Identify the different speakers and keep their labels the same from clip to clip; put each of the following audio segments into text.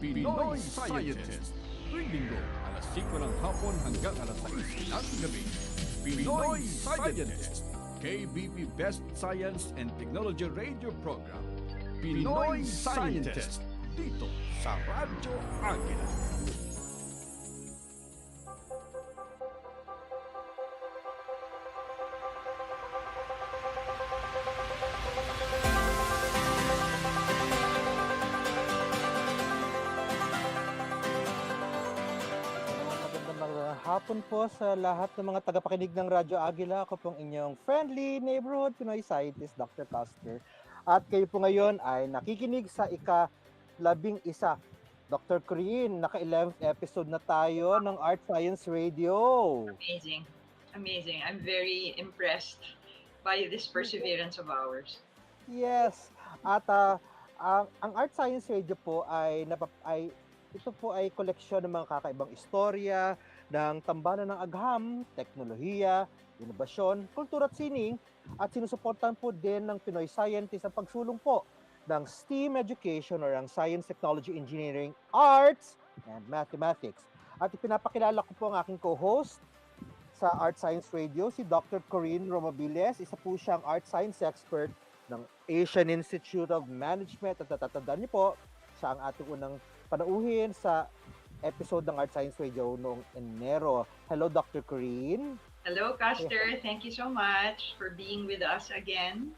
Speaker 1: Pinoy Scientist. Tuwing linggo, alas 5 ng hapon hanggang alas 6 ng gabi. Pinoy Scientist. KBP Best Science and Technology Radio Program. Pinoy Scientist. Dito sa Radyo Agila.
Speaker 2: Hapon po sa lahat ng mga tagapakinig ng Radyo Agila. Ako pong inyong friendly neighborhood Pinoy Scientist, Dr. CUSTER. At kayo po ngayon ay nakikinig sa ika-11. Dr. Corinne, naka-11th episode na tayo ng Art Science Radio.
Speaker 3: Amazing. Amazing. I'm very impressed by this perseverance of ours.
Speaker 2: Yes. At ang Art Science Radio po ito po ay koleksyon ng mga kakaibang istorya ng tambalan ng agham, teknolohiya, inobasyon, kultura at sining, at sinusuportahan po din ng Pinoy Scientist ang pagsulong po ng STEAM education or ang Science, Technology, Engineering, Arts, and Mathematics. At ipinapakilala ko po ang aking co-host sa Art Science Radio, si Dr. Corinne Romabiles. Isa po siyang art science expert ng Asian Institute of Management. At natatandaan niyo po, siya ang ating unang panauhin sa episode ng Art Science Radio noong Enero. Hello, Dr. Corinne.
Speaker 3: Hello, Custer. Thank you so much for being with us again.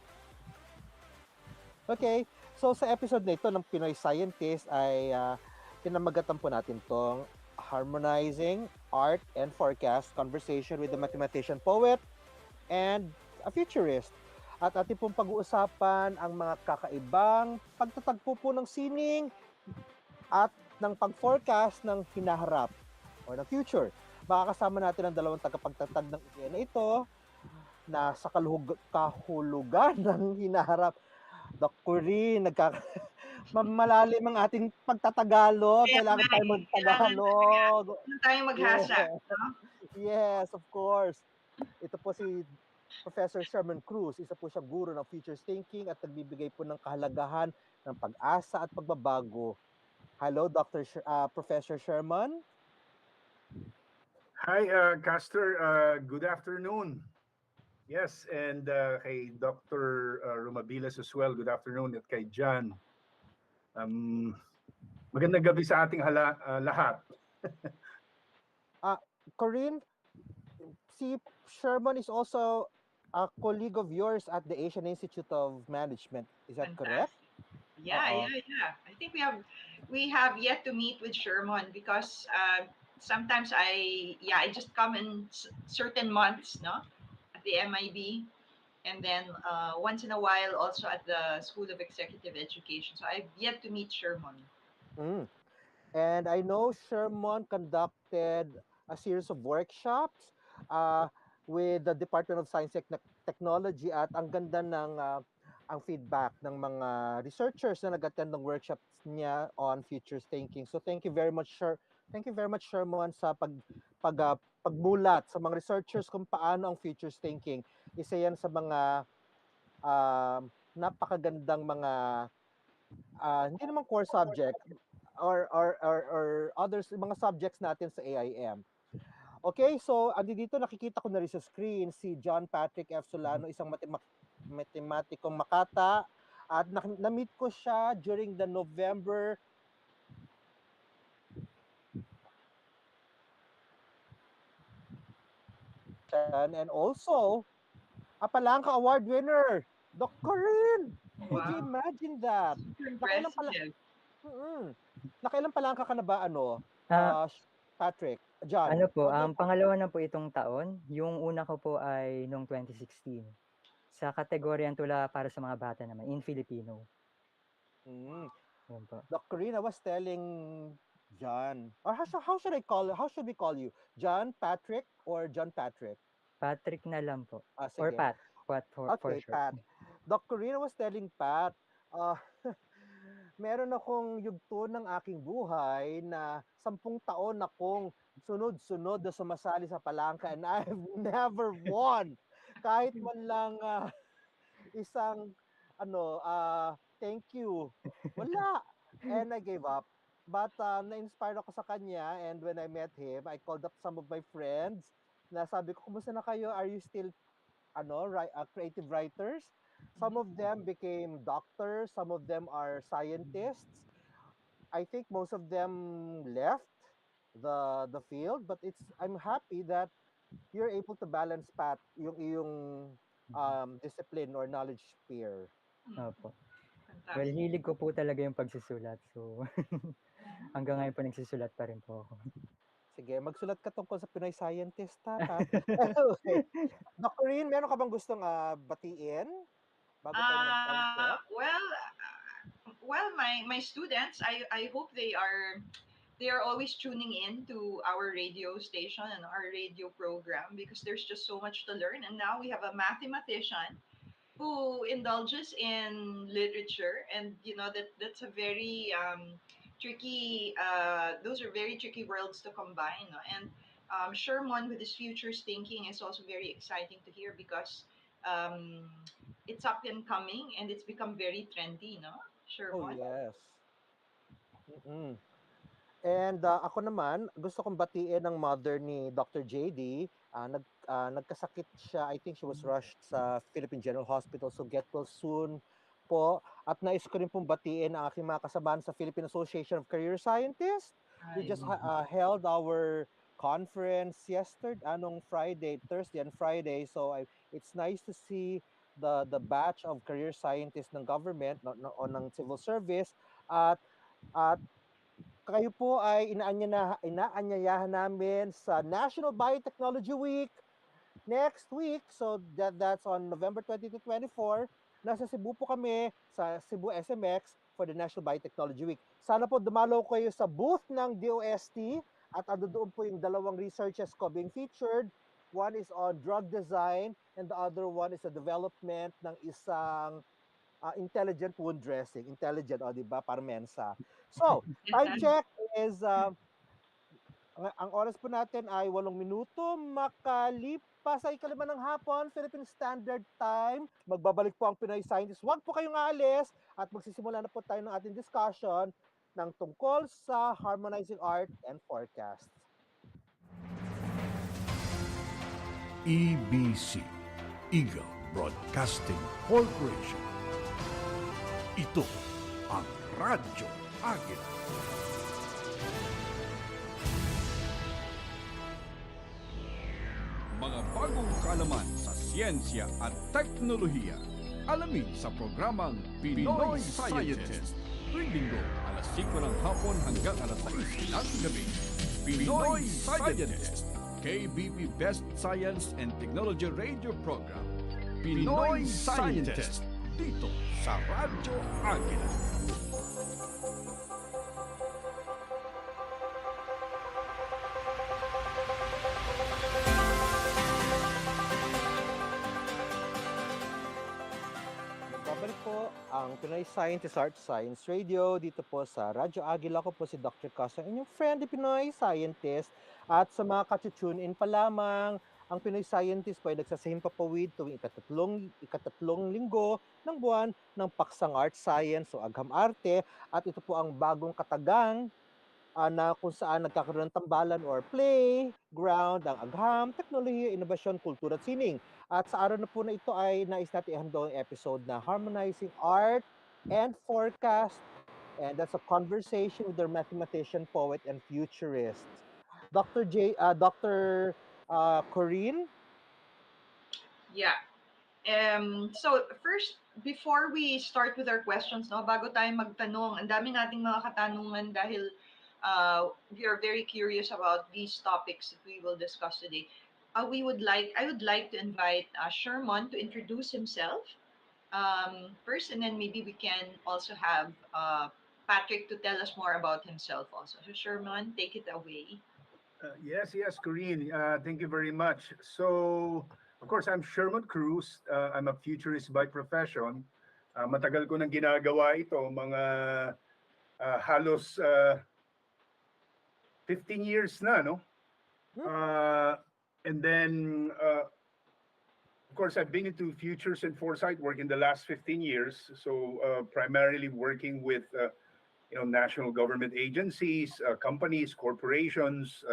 Speaker 2: Okay, so sa episode na ito ng Pinoy Scientist ay pinamagatan po natin tong Harmonizing Art and Forecast Conversation with the Mathematician, Poet, and a Futurist. At ating pong pag-uusapan ang mga kakaibang pagtatagpo po ng sining at ng pag-forecast ng hinaharap o ng future. Makakasama natin ang dalawang tagapagtatag ng ideya na ito na sa kahulugan ng hinaharap. Dr. Corinne, malalim ang ating pagtatagalog. Kailangan tayo magtagalog.
Speaker 3: Kailangan tayo maghasa.
Speaker 2: Yes. No? Yes, of course. Ito po si Professor Sherman Cruz. Isa po siya guro ng futures thinking at nagbibigay po ng kahalagahan ng pag-asa at pagbabago. Hello, Professor Sherman.
Speaker 4: Hi, Custer. Good afternoon. Yes, and kay Dr. Romabiles as well. Good afternoon. At kay John. Magandang gabi sa ating lahat.
Speaker 2: Corinne, si Sherman is also a colleague of yours at the Asian Institute of Management. Is that correct?
Speaker 3: Yeah. I think we have yet to meet with Sherman because sometimes I just come in certain months, no, at the MIB, and then once in a while also at the School of Executive Education. So I've yet to meet Sherman.
Speaker 2: And I know Sherman conducted a series of workshops with the Department of Science and Technology, at ang ganda ng ang feedback ng mga researchers na nag-attend ng workshops niya on futures thinking. So thank you very much, Sherman, sa pagbulat sa mga researchers kung paano ang futures thinking. Isa yan sa mga napakagandang mga hindi naman core subject or others, mga subjects natin sa AIM. Okay, so dito nakikita ko na rin sa screen si John Patrick F. Solano, isang matematikong Makata, at na-meet ko siya during the November and also a Palangka Award winner, Dr. Corinne. Wow. Could you imagine that? Nakailang Palangka ka na ba, Patrick? John?
Speaker 5: Pangalawa na po itong taon. Yung una ko po ay noong 2016. Sa kategoryang tula para sa mga bata naman, in Filipino.
Speaker 2: Dr. Corinne, I was telling John, or how should we call you? John, Patrick, or John Patrick?
Speaker 5: Patrick na lang po.
Speaker 2: Or
Speaker 5: Pat. For
Speaker 2: okay,
Speaker 5: sure.
Speaker 2: Pat. Dr. Corinne, I was telling Pat, meron akong yugto ng aking buhay na 10 taon akong sunod-sunod na sumasali sa palangka, and I've never won kahit man lang isang thank you. Wala. And I gave up. But na-inspire ako sa kanya, and when I met him, I called up some of my friends na sabi ko, kumusta na kayo? Are you still creative writers? Some of them became doctors, some of them are scientists. I think most of them left the field, but I'm happy that you're able to balance pat yung iyong
Speaker 5: Mhm.
Speaker 2: discipline or knowledge sphere.
Speaker 5: Opo. Well,
Speaker 3: Fantastic.
Speaker 5: hilig ko po talaga yung pagsusulat. So, hanggang ngayon po nagsusulat pa rin po ako.
Speaker 2: Sige, magsulat ka tungkol sa Pinoy Scientist, ha? Anyway, Doc Corinne, meron ka bang gustong batiin bago tayo mag-step?
Speaker 3: Well, my students, I hope they are always tuning in to our radio station and our radio program because there's just so much to learn. And now we have a mathematician who indulges in literature, and that's a very tricky. Those are very tricky worlds to combine, no? And Sherman with his futures thinking is also very exciting to hear because um, it's up and coming and it's become very trendy, no?
Speaker 2: Oh,
Speaker 3: Sherman.
Speaker 2: yes. Mm-mm. And ako naman, gusto kong batiin ang mother ni Dr. JD. Nagkasakit siya. I think she was rushed sa Philippine General Hospital. So get well soon po. At nais ko rin pong batiin ang aking mga kasabahan sa Philippine Association of Career Scientists. We
Speaker 3: Right.
Speaker 2: just held our conference yesterday, anong Friday, Thursday and Friday. So it's nice to see the batch of career scientists ng government, o ng civil service. At kayo po ay inaanyayahan namin sa National Biotechnology Week next week. So that's on November 20 to 24. Nasa Cebu po kami sa Cebu SMX for the National Biotechnology Week. Sana po dumalaw kayo sa booth ng DOST at doon po yung dalawang researches ko being featured. One is on drug design and the other one is the development ng isang intelligent wound dressing. Intelligent, o, di ba? Para mensa. So, time check is, ang oras po natin ay 8 minuto. Makalipas ay 5 ng hapon, Philippine Standard Time. Magbabalik po ang Pinoy Scientist. Huwag po kayong aalis at magsisimula na po tayo ng ating discussion ng tungkol sa harmonizing art and forecast.
Speaker 1: EBC, Eagle Broadcasting Corporation. Ito ang Radyo Agila. Mga bagong kaalaman sa siyensya at teknolohiya. Alamin sa programang Pinoy Scientist. Tuwing linggo, alas 5 ng hapon hanggang alas 6 ng gabi. Pinoy Scientist. KBP Best Science and Technology Radio Program. Pinoy Scientist. Dito sa Radyo Agila.
Speaker 2: Babalik po ang Pinoy Scientist Art Science Radio dito po sa Radyo Agila. Ko po si Dr. CUSTER, inyong friendly Pinoy Scientist. At sa mga ka-tune in pa lamang, ang Pinoy Scientist po ay nagsasahimpapawid tuwing ikatatlong linggo ng buwan ng Paksang Art Science o Agham Arte. At ito po ang bagong katagang na kung saan nagkakaroon ng tambalan or playground ang agham, teknolohiya, inobasyon, kultura at sining. At sa araw na po na ito ay nais natin ihandog ang episode na Harmonizing Art and Forecast. And that's a conversation with our mathematician, poet, and futurist. Dr. Corinne?
Speaker 3: Yeah. So first, before we start with our questions, no, bago tayo magtanong, ang dami nating mga katanungan dahil we are very curious about these topics that we will discuss today. I would like to invite Sherman to introduce himself first, and then maybe we can also have Patrick to tell us more about himself also. So Sherman, take it away.
Speaker 4: Yes, Corinne. Thank you very much. So, of course, I'm Sherman Cruz. I'm a futurist by profession. Matagal ko nang ginagawa ito, mga halos 15 years na, no? And then, of course, I've been into futures and foresight work in the last 15 years. So, primarily working with national government agencies, companies, corporations,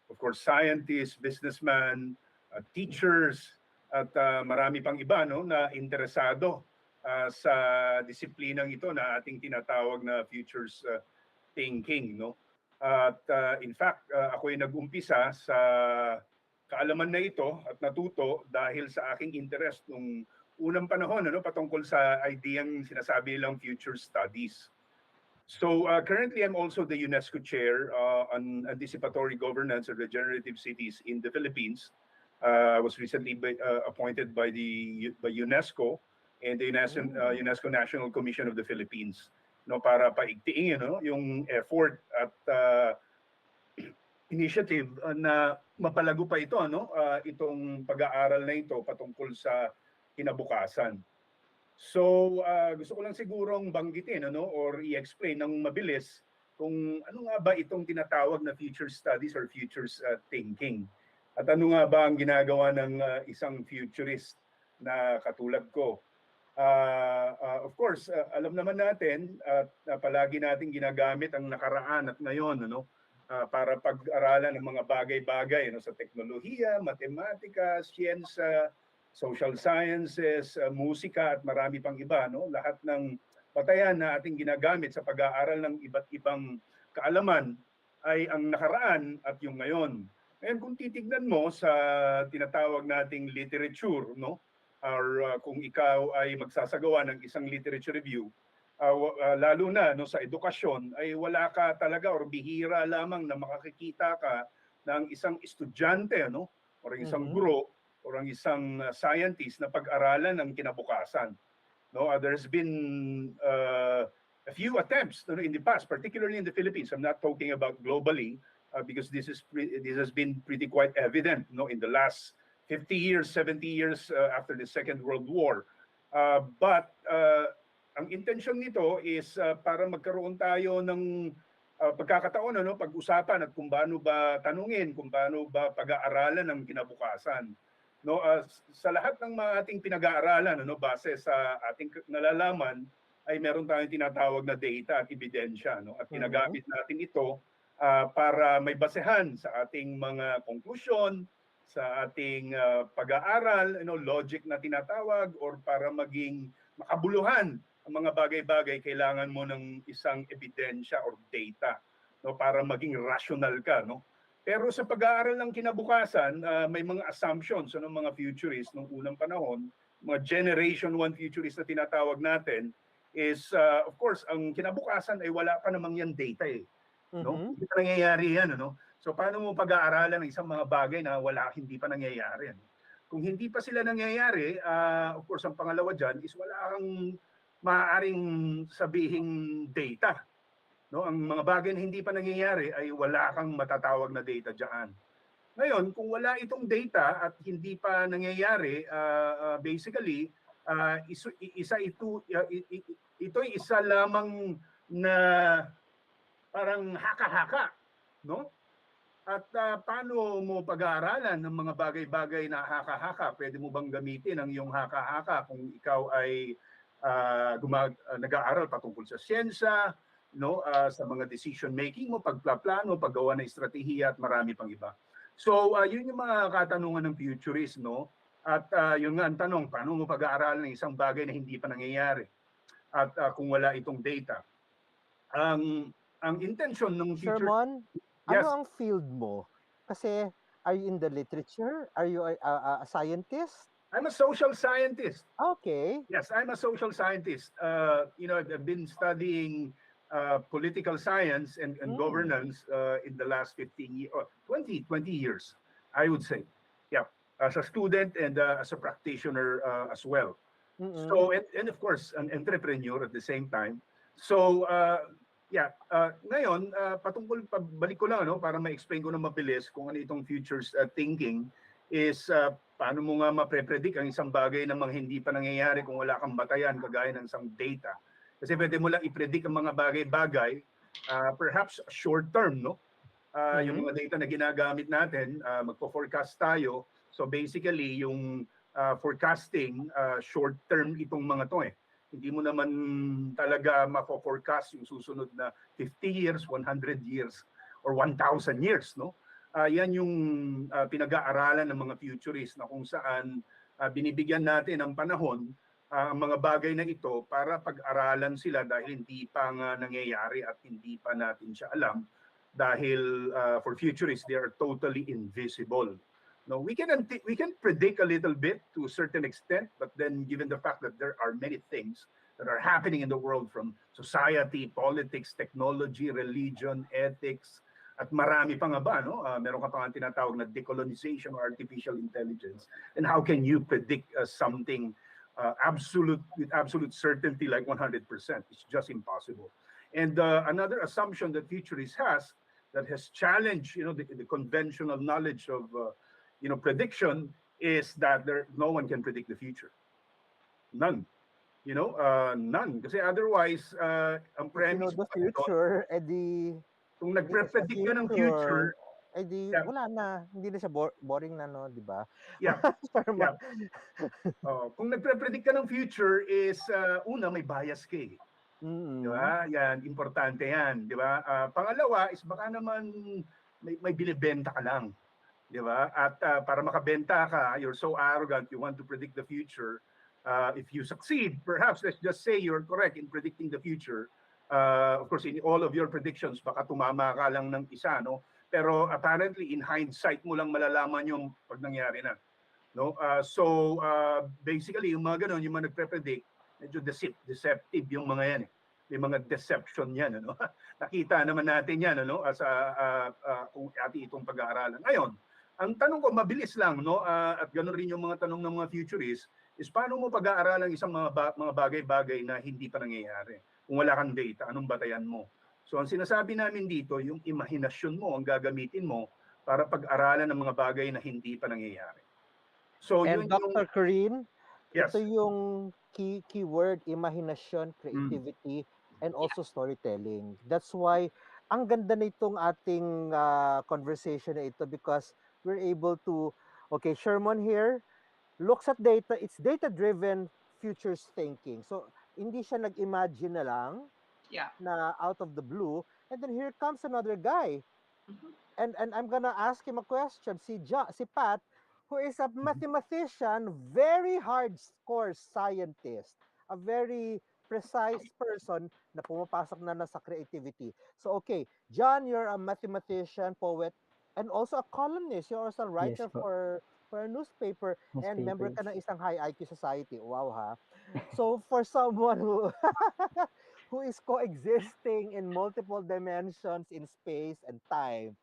Speaker 4: of course, scientists, businessmen, teachers, at marami pang iba na interesado sa disiplinang ito na ating tinatawag na futures thinking. At in fact, ako'y nag-umpisa sa kaalaman na ito at natuto dahil sa aking interest nung unang panahon patungkol sa ideyang sinasabi nilang future studies. So currently, I'm also the UNESCO chair on anticipatory governance and regenerative cities in the Philippines. I was recently appointed by UNESCO and the UNESCO National Commission of the Philippines, para paigtiin yung effort at initiative na mapalago pa ito, itong pag-aaral na ito patungkol sa kinabukasan. So, gusto ko lang sigurong banggitin or i-explain ng mabilis kung ano nga ba itong tinatawag na future studies or futures thinking. At ano nga ba ang ginagawa ng isang futurist na katulad ko. Of course, alam naman natin at palagi nating ginagamit ang nakaraan at ngayon para pag-aralan ng mga bagay-bagay sa teknolohiya, matematika, siyensa, social sciences, musika at marami pang iba, lahat ng batayan na ating ginagamit sa pag-aaral ng iba't ibang kaalaman ay ang nakaraan at yung ngayon. Ngayon kung titignan mo sa tinatawag nating literature, or kung ikaw ay magsasagawa ng isang literature review, lalo na sa edukasyon, ay wala ka talaga or bihira lamang na makakikita ka ng isang estudyante or isang guro or ang isang scientist na pag-aralan ng kinabukasan. There's been a few attempts in the past, particularly in the Philippines. I'm not talking about globally because this has been pretty quite evident in the last 50 years, 70 years after the Second World War. But ang intensyon nito is para magkaroon tayo ng pagkakataon pag-usapan at kung paano ba tanungin, kung paano ba pag-aaralan ng kinabukasan. Sa lahat ng mga ating pinag-aaralan base sa ating nalalaman ay meron tayong tinatawag na data at ebidensya at ginagamit natin ito para may basehan sa ating mga konklusyon, sa ating pag-aaral, logic na tinatawag, or para maging makabuluhan ang mga bagay-bagay, kailangan mo ng isang ebidensya or data para maging rational ka. Pero sa pag-aaral ng kinabukasan, may mga assumptions ng mga futurists nung unang panahon, mga Generation 1 futurists na tinatawag natin, is of course, ang kinabukasan ay wala pa namang yan data Hindi pa nangyayari yan. So paano mo pag-aaralan ng isang mga bagay na hindi pa nangyayari? Kung hindi pa sila nangyayari, of course, ang pangalawa dyan is wala kang maaaring sabihing data. Ang mga bagay na hindi pa nangyayari ay wala kang matatawag na data dyan. Ngayon, kung wala itong data at hindi pa nangyayari, basically, ito'y isa lamang na parang haka-haka. At paano mo pag-aaralan ng mga bagay-bagay na haka-haka? Pwede mo bang gamitin ang iyong haka-haka kung ikaw ay nag-aaral patungkol sa siyensya, sa mga decision making mo, pagplaplano, paggawa ng estratehiya at marami pang iba. So yun yung mga katanungan ng futurist, At yun nga ang tanong, paano mo pag-aaralan ng isang bagay na hindi pa nangyayari at kung wala itong data? Ang intention ng future...
Speaker 2: Sherman,
Speaker 4: Yes.
Speaker 2: ano ang field mo? Kasi are you in the literature? Are you a scientist?
Speaker 4: I'm a social scientist.
Speaker 2: Okay.
Speaker 4: Yes, I'm a social scientist. I've been studying political science and governance in the last 20 years, I would say. Yeah, as a student and as a practitioner as well. So, and of course, an entrepreneur at the same time. So, ngayon, balik ko lang para ma-explain ko na mabilis kung ano itong futures thinking is paano mo nga mapre-predict ang isang bagay na hindi pa nangyayari kung wala kang batayan kagaya ng isang data. Kasi pwede mo lang i-predict ang mga bagay-bagay, perhaps short term, yung mga data na ginagamit natin, magpo-forecast tayo. So basically, yung forecasting, short term itong mga to Hindi mo naman talaga mako-forecast yung susunod na 50 years, 100 years, or 1,000 years, no? Yan yung pinag-aaralan ng mga futurists na kung saan binibigyan natin ng panahon ang mga bagay na ito para pag-aralan sila dahil hindi pa nga nangyayari at hindi pa natin siya alam dahil for futurists they are totally invisible. No, we can predict a little bit to a certain extent, but then given the fact that there are many things that are happening in the world from society, politics, technology, religion, ethics, at marami pa nga ba, no? Meron ka pa nga tinatawag na decolonization or artificial intelligence. And how can you predict something with absolute certainty like 100%? It's just impossible. And another assumption that futurists that has challenged, the conventional knowledge of prediction is that no one can predict the future. None. None. Kasi otherwise, ang premise
Speaker 2: the future,
Speaker 4: kung nagpre-predict ka ng future,
Speaker 2: wala na. Hindi na siya boring na, no? Di ba?
Speaker 4: Yeah. Yeah. Kung nagpre-predict ka ng future is, una, may bias ka eh. Di ba? Yan, importante yan. Di ba? Pangalawa is baka naman may binibenta ka lang. Di ba? At para makabenta ka, you're so arrogant, you want to predict the future. If you succeed, perhaps let's just say you're correct in predicting the future. Of course, in all of your predictions, baka tumama ka lang ng isa, no? Pero apparently, in hindsight mo lang malalaman yung pag nangyari na. No? So, basically, yung mga ganun, yung mga nagpre-predict, medyo deceptive yung mga yan. May mga deception yan. Ano? Nakita naman natin yan kung itong pag-aaralan. Ngayon, ang tanong ko, mabilis lang, no? At gano'n rin yung mga tanong ng mga futurists, is paano mo pag-aaralan isang mga bagay-bagay na hindi pa nangyayari? Kung wala kang data, anong batayan mo? So ang sinasabi namin dito, yung imahinasyon mo ang gagamitin mo para pag-aralan ng mga bagay na hindi pa nangyayari. So,
Speaker 2: and Dr. Corinne,
Speaker 4: yes.
Speaker 2: Ito yung keyword, imahinasyon, creativity, and also storytelling. That's why ang ganda nitong ating conversation na ito because we're able to, okay, Sherman here looks at data, it's data-driven futures thinking. So, hindi siya nag-imagine na lang na out of the blue. And then here comes another guy. And I'm gonna ask him a question. Si Pat, who is a mathematician, very hardcore scientist, a very precise person na pumapasok na sa creativity. So, okay, John, you're a mathematician, poet, and also a columnist. You're also a writer for a newspaper and member ka ng isang high IQ society. Wow, ha? So, for someone who is coexisting in multiple dimensions in space and time,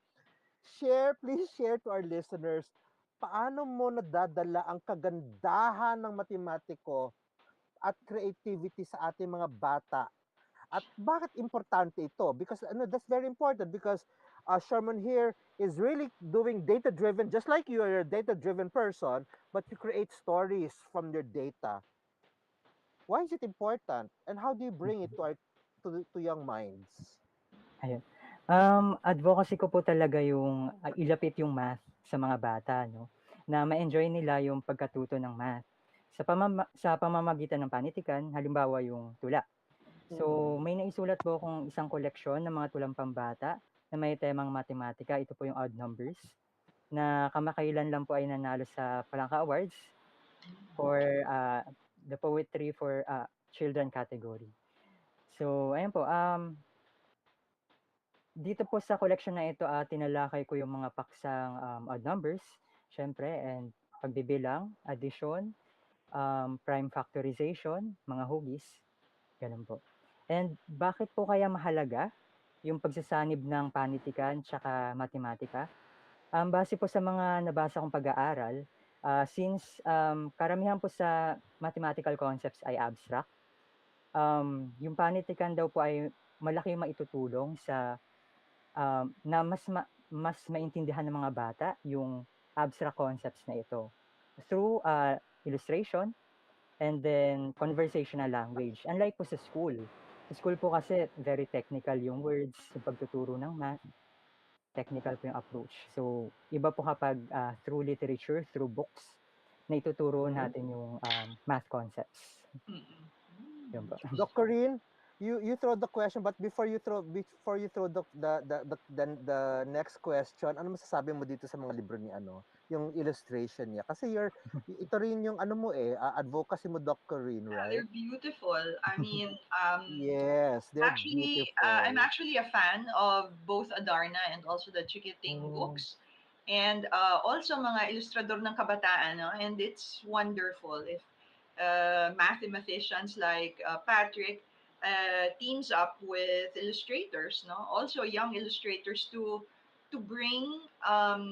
Speaker 2: please share to our listeners, paano mo nadadala ang kagandahan ng matematiko at creativity sa ating mga bata? At bakit importante ito? Because that's very important because Sherman here is really doing data-driven, just like you're a data-driven person, but you create stories from your data. Why is it important? And how do you bring it to young minds?
Speaker 5: Ayun. Advocacy ko po talaga yung ilapit yung math sa mga bata, no? Na ma-enjoy nila yung pagkatuto ng math. Sa pamamagitan ng panitikan, halimbawa yung tula. So, may naisulat po akong isang koleksyon ng mga tulang pambata na may temang matematika. Ito po yung odd numbers na kamakailan lang po ay nanalo sa Palangka Awards for the poetry for children category. So, ayun po. Dito po sa collection na ito, tinalakay ko yung mga paksang odd numbers, syempre, and pagbibilang, addition, prime factorization, mga hugis, ganun po. And bakit po kaya mahalaga yung pagsasanib ng panitikan tsaka matematika? Base po sa mga nabasa kong pag-aaral, since karamihan po sa mathematical concepts ay abstract, yung panitikan daw po ay malaki yung maitutulong sa na mas maintindihan ng mga bata yung abstract concepts na ito through illustration and then conversational language. Unlike po sa school. Sa school po kasi very technical yung words, yung pagtuturo ng math, technical po yung approach. So, iba po kapag through literature, through books, na ituturo natin yung math concepts. Yun po.
Speaker 2: Doc Corinne, you throw the question, but before you throw the next question, ano masasabi mo dito sa mga libro ni ano, yung illustration niya? Kasi ito rin yung ano mo advocacy mo, Doc Corinne,
Speaker 3: Yeah,
Speaker 2: right?
Speaker 3: they're beautiful. I mean,
Speaker 2: Yes, they're
Speaker 3: actually, I'm
Speaker 2: beautiful.
Speaker 3: actually a fan of both Adarna and also the Chikiting
Speaker 2: Oh.
Speaker 3: books. And also mga ilustrador ng kabataan, no? And it's wonderful if mathematicians like Patrick teams up with illustrators, no? Also young illustrators to bring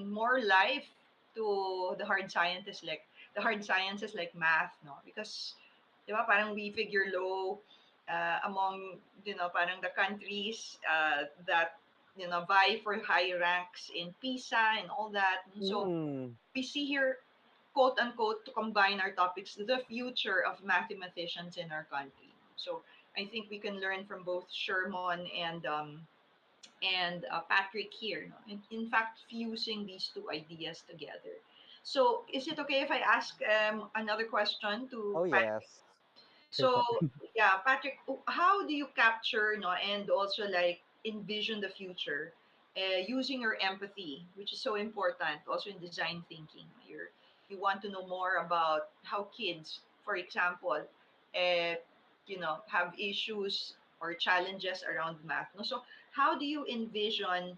Speaker 3: more life to the hard sciences like math, no? Because, di ba, parang we figure low among, parang the countries that, vie for high ranks in PISA and all that. So
Speaker 2: Mm.
Speaker 3: we see here, quote unquote, to combine our topics, the future of mathematicians in our country. So I think we can learn from both Sherman and Patrick here. No? In fact, fusing these two ideas together. So is it okay if I ask another question to
Speaker 2: Oh,
Speaker 3: Patrick?
Speaker 2: yes.
Speaker 5: Sure
Speaker 3: So
Speaker 5: po.
Speaker 3: yeah, Patrick, how do you capture, no, and also like envision the future, using your empathy, which is so important, also in design thinking. You want to know more about how kids, for example, uh, have issues or challenges around math. No, so how do you envision,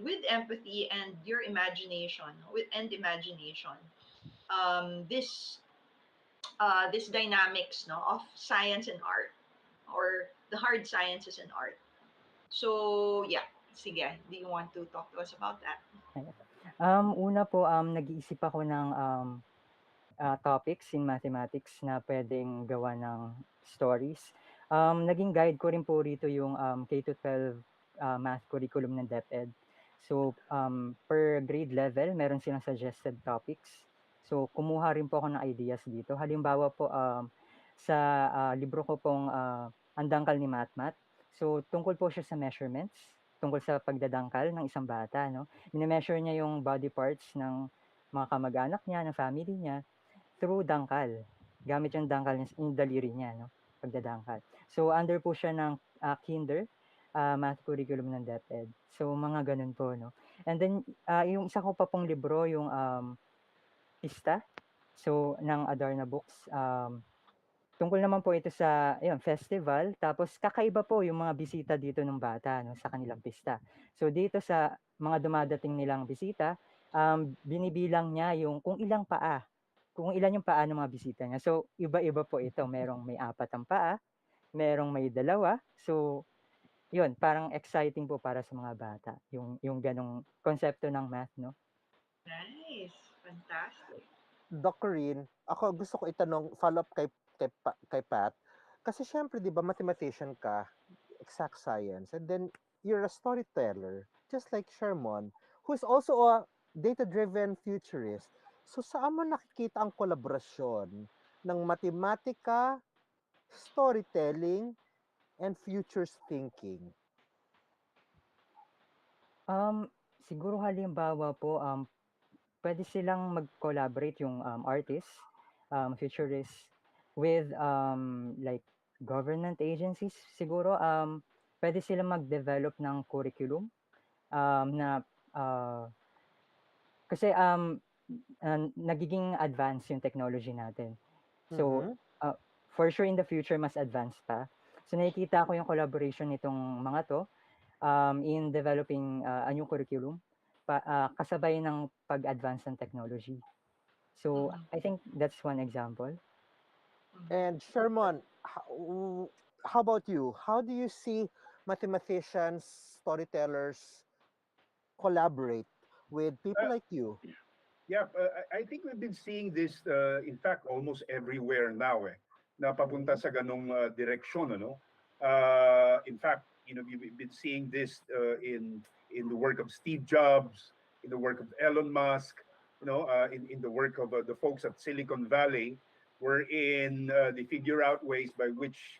Speaker 3: with empathy and your imagination, this this dynamics, no, of science and art, or the hard sciences and art. So yeah, sige, do you want to talk to us about that?
Speaker 5: Ayan. Una po, nag-iisip ako ng topics in mathematics na pwedeng gawa ng stories. Naging guide ko rin po rito yung K-12 math curriculum ng DepEd. So, per grade level, meron silang suggested topics. So, kumuha rin po ako ng ideas dito. Halimbawa po, sa libro ko pong Ang Dangkal ni Matmat. So, tungkol po siya sa measurements, tungkol sa pagdadangkal ng isang bata. No? Mine-measure niya yung body parts ng mga kamag-anak niya, ng family niya, through dangkal. Gamit yung dangkal niya, yung daliri niya, no? Pagdadangkal. So, under po siya ng kinder, math curriculum ng DepEd. So, mga ganun po, no? And then, yung isa ko pa pong libro, yung Pista, so, ng Adarna Books. Tungkol naman po ito sa ayun, festival, tapos kakaiba po yung mga bisita dito ng bata, no, sa kanilang pista. So, dito sa mga dumadating nilang bisita, binibilang niya yung kung ilan yung paa ng mga bisita niya. So, iba-iba po ito. Merong may 4 ang paa, merong may 2. So, yun, parang exciting po para sa mga bata, yung ganong konsepto ng math, no?
Speaker 3: Nice, fantastic.
Speaker 2: Doc Corinne, ako gusto ko itanong, follow up kay Pat. Kasi syempre, di ba, mathematician ka, exact science, and then you're a storyteller, just like Sherman, who is also a data-driven futurist. So saan mo nakikita ang kolaborasyon ng matematika, storytelling, and futures thinking?
Speaker 5: Um, Siguro halimbawa po, pwede silang mag-collaborate yung artists, futurists, with like government agencies siguro. Pwede silang mag-develop ng curriculum na kasi nagiging advanced yung technology natin. So,
Speaker 2: Mhm.
Speaker 5: for sure in the future, mas advanced pa. So, nakikita ko yung collaboration nitong mga to in developing a new curriculum kasabay ng pag-advance ng technology. So,
Speaker 3: Mm-hmm.
Speaker 5: I think that's one example.
Speaker 3: Mm-hmm.
Speaker 2: And Sherman, how about you? How do you see mathematicians, storytellers collaborate with people
Speaker 4: Uh,
Speaker 2: like you?
Speaker 4: yeah, I think we've been seeing this, in fact, almost everywhere now, na papunta
Speaker 2: Mhm.
Speaker 4: sa ganong direksyon, ano? In fact, we've been seeing this in the work of Steve Jobs, in the work of Elon Musk, in the work of the folks at Silicon Valley, wherein they figure out ways by which,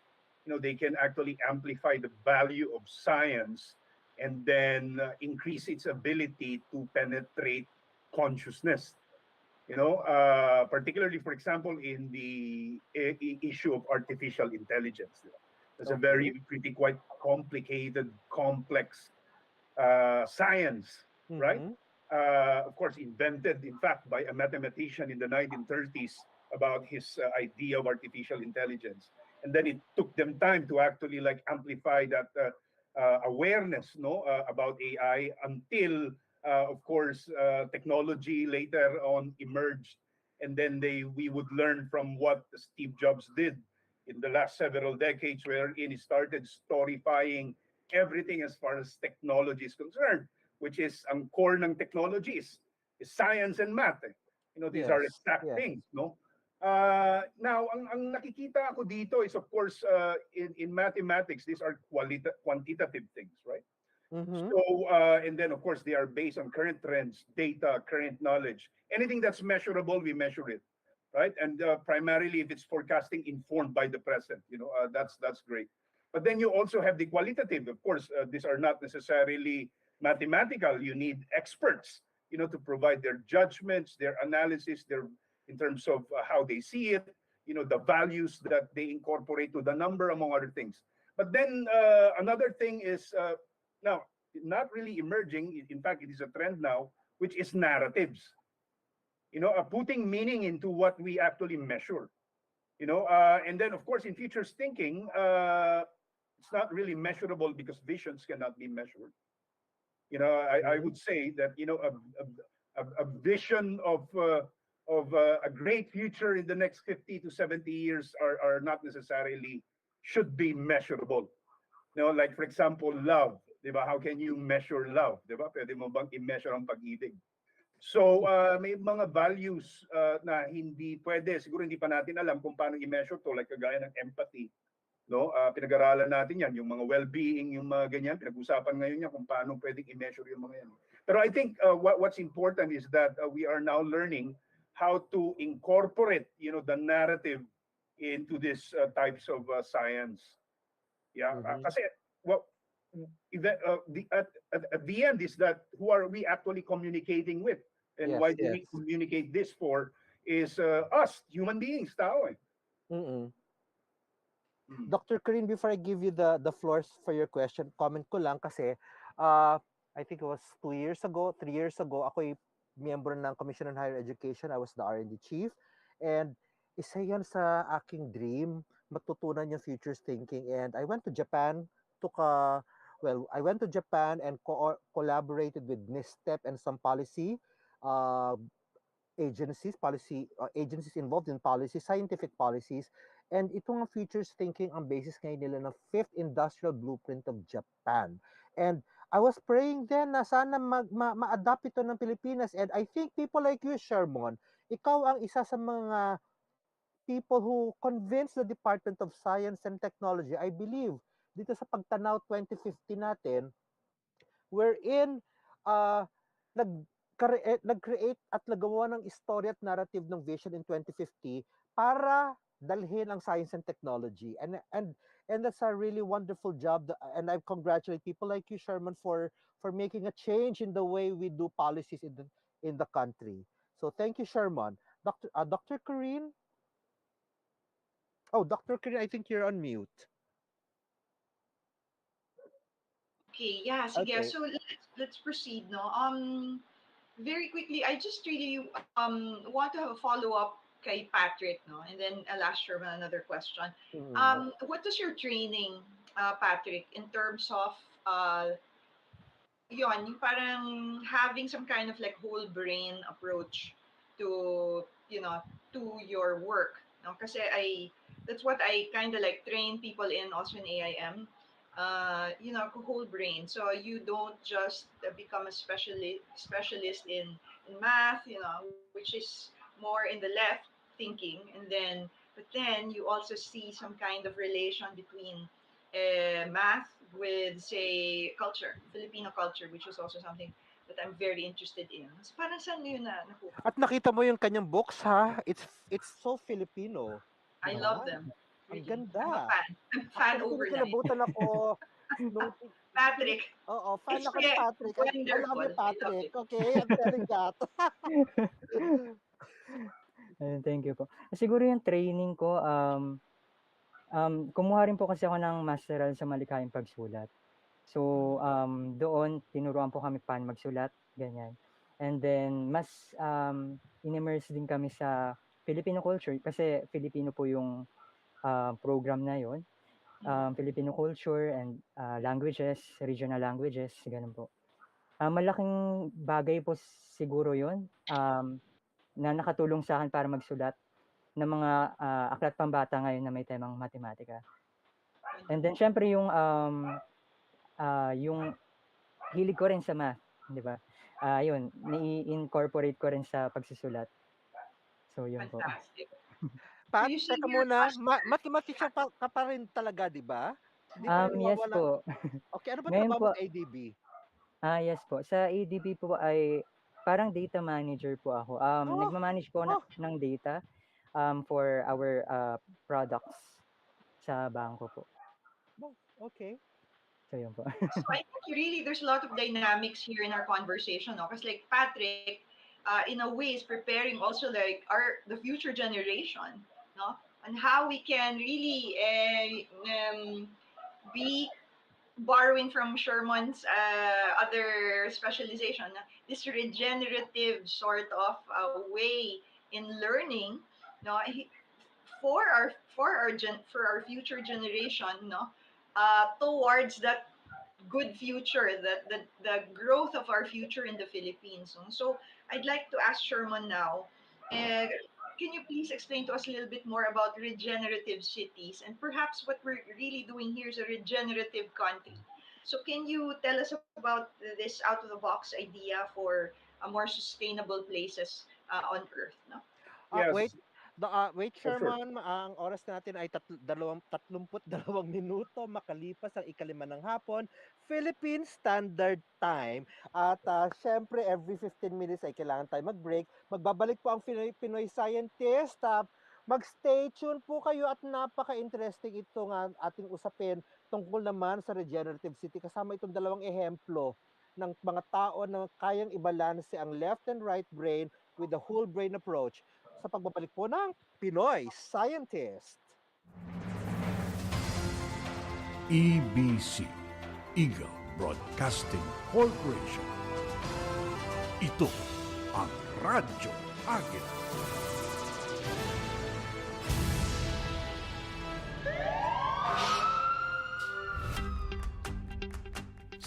Speaker 4: they can actually amplify the value of science and then increase its ability to penetrate consciousness. Particularly, for example, in the issue of artificial intelligence. It's a
Speaker 2: Okay.
Speaker 4: very pretty quite complicated, complex science, right?
Speaker 2: Mm-hmm.
Speaker 4: Of course, invented, in fact, by a mathematician in the 1930s about his idea of artificial intelligence. And then it took them time to actually like amplify that awareness, no, about AI until, of course, technology later on emerged, and then we would learn from what Steve Jobs did in the last several decades, wherein he started storyfying everything as far as technology is concerned, which is ang core ng technology is science and math. These are
Speaker 2: Yes.
Speaker 4: exact
Speaker 2: Yes.
Speaker 4: things, no? Now, ang nakikita ko dito is, of course, in mathematics, these are quantitative things, right?
Speaker 2: Mm-hmm.
Speaker 4: So, and then, of course, they are based on current trends, data, current knowledge. Anything that's measurable, we measure it, right? And primarily, if it's forecasting informed by the present, that's great. But then you also have the qualitative. Of course, these are not necessarily mathematical. You need experts, to provide their judgments, their analysis, their in terms of how they see it, the values that they incorporate to the number, among other things. But then another thing is now not really emerging. In fact, it is a trend now, which is narratives. Putting meaning into what we actually measure. And then of course in futures thinking, it's not really measurable because visions cannot be measured. I
Speaker 2: Mm-hmm.
Speaker 4: would say that a vision of a great future in the next 50 to 70 years are not necessarily should be measurable. Like for example, love, 'di ba? How can you measure love, 'di ba? Pwede mo bang i-measure ang pag-ibig? So, may mga values na hindi pwede, siguro hindi pa natin alam kung paano i-measure to, like kagaya ng empathy, no? Pinag-aralan natin 'yan, yung mga well-being, yung mga ganyan, pinag-usapan ngayon yan kung paano pwedeng i-measure yung mga yan. Pero I think what's important is that we are now learning how to incorporate, the narrative into these types of science. Yeah,
Speaker 2: Mm-hmm.
Speaker 4: kasi well, at the end is that who are we actually communicating with, and
Speaker 2: Yes.
Speaker 4: why do
Speaker 2: Yes.
Speaker 4: we communicate this for? Is us human beings, tao.
Speaker 2: Mm-mm.
Speaker 4: Mm.
Speaker 2: Dr. Corinne, before I give you the floors for your question, comment ko lang kasi uh, I think it was 2 years ago, 3 years ago, ako ay miyembro ng Commission on Higher Education. I was the R&D chief. And isa yan sa aking dream, matutunan yung futures thinking. And I went to Japan, I went to Japan and collaborated with NISTEP and some uh, agencies involved in policy, scientific policies. And ito nga futures thinking ang basis ngayon nila ng fifth industrial blueprint of Japan. And I was praying then na sana ma-adapt ito ng Pilipinas. And I think people like you, Sherman, ikaw ang isa sa mga people who convinced the Department of Science and Technology, I believe, dito sa Pagtanaw 2050 natin, wherein uh, nag-create at nagawa ng istorya at narrative ng vision in 2050 para dalhin ang science and technology. And that's a really wonderful job. And I congratulate people like you, Sherman, for making a change in the way we do policies in the country. So thank you, Sherman. Dr. Corinne? Oh, Dr. Corinne, I think you're on mute.
Speaker 3: Okay, yeah, sige.
Speaker 2: Okay.
Speaker 3: So let's proceed, no? Very quickly, I just really want to have a follow up kay Patrick, no? And then I'll ask Sherman another question.
Speaker 2: Mm.
Speaker 3: What was your training, Patrick, in terms of yung parang having some kind of like whole brain approach to to your work, no? Kasi that's what I kind of like train people in also in AIM. Whole brain, so you don't just become a specialist in math, which is more in the left thinking, and then you also see some kind of relation between math with, say, culture, Filipino culture, which is also something that I'm very interested in. So parang saan mo yun nakuha?
Speaker 2: At nakita mo yung kanyang books, ha? It's so Filipino, 'di
Speaker 3: I
Speaker 2: ba?
Speaker 3: love them.
Speaker 2: Ang
Speaker 3: Really. I'm a
Speaker 2: ganda.
Speaker 3: fan. I'm fan
Speaker 2: Actually,
Speaker 3: overnight.
Speaker 2: kinikilabutan ako nung
Speaker 3: Patrick,
Speaker 2: oo, fan
Speaker 3: it's
Speaker 2: ako ni
Speaker 3: really
Speaker 2: Patrick. I love
Speaker 3: wonderful.
Speaker 2: you,
Speaker 3: I love
Speaker 2: Patrick.
Speaker 3: it.
Speaker 2: Okay, I'm telling that.
Speaker 5: Ayun, thank you po. Siguro yung training ko, kumuha rin po kasi ako ng masteral sa malikhaing pagsulat. So, doon tinuruan po kami paano magsulat, ganyan. And then mas, in-immerse din kami sa Filipino culture kasi Filipino po yung, program na yun. Filipino culture and, languages, regional languages, gano'n po. Malaking bagay po siguro yun, na nakatulong sa akin para magsulat ng mga, aklat pambata ngayon na may temang matematika. And then siyempre yung hilig ko rin sa math, 'di ba? Yun, nai-incorporate ko rin sa pagsusulat. So yun po.
Speaker 3: Fantastic. So
Speaker 2: Pat,
Speaker 3: you see
Speaker 2: teka
Speaker 3: your
Speaker 2: muna,
Speaker 3: passion.
Speaker 2: mathematician ka pa rin talaga, 'di ba? Hindi ka rin
Speaker 5: Yes
Speaker 2: nawawala.
Speaker 5: po.
Speaker 2: Okay, ano ba
Speaker 5: Ngayon
Speaker 2: trabaho
Speaker 5: po
Speaker 2: mo sa ADB?
Speaker 5: yes po. Sa ADB po ay parang data manager po ako.
Speaker 2: Oh,
Speaker 5: Nagma-manage po
Speaker 2: oh,
Speaker 5: ng data, for our, products sa bangko po.
Speaker 2: oh, okay.
Speaker 5: So yun po.
Speaker 3: So I think really there's a lot of dynamics here in our conversation, no? Because like Patrick, in a way, is preparing also like the future generation, no, and how we can really be borrowing from Sherman's other specialization, this regenerative sort of way in learning, no, for our future generation, no, towards that good future, the growth of our future in the Philippines. So I'd like to ask Sherman now, uh, can you please explain to us a little bit more about regenerative cities and perhaps what we're really doing here is a regenerative country. So can you tell us about this out of the box idea for more sustainable places on Earth? No?
Speaker 2: Wait.
Speaker 4: Yes,
Speaker 2: Wait,
Speaker 4: for sure.
Speaker 2: Sherman, ang oras natin ay 32 minuto makalipas ang ikalima ng hapon, Philippine Standard Time. At syempre, every 15 minutes ay kailangan tayo mag-break. Magbabalik po ang Pinoy Scientist. Mag-stay tuned po kayo at napaka-interesting itong ating usapin tungkol naman sa regenerative city. Kasama itong dalawang ehemplo ng mga tao na kayang ibalanse ang left and right brain with the whole brain approach sa pagbabalik po ng Pinoy Scientist.
Speaker 1: EBC, Eagle Broadcasting Corporation. Ito ang Radyo Agila.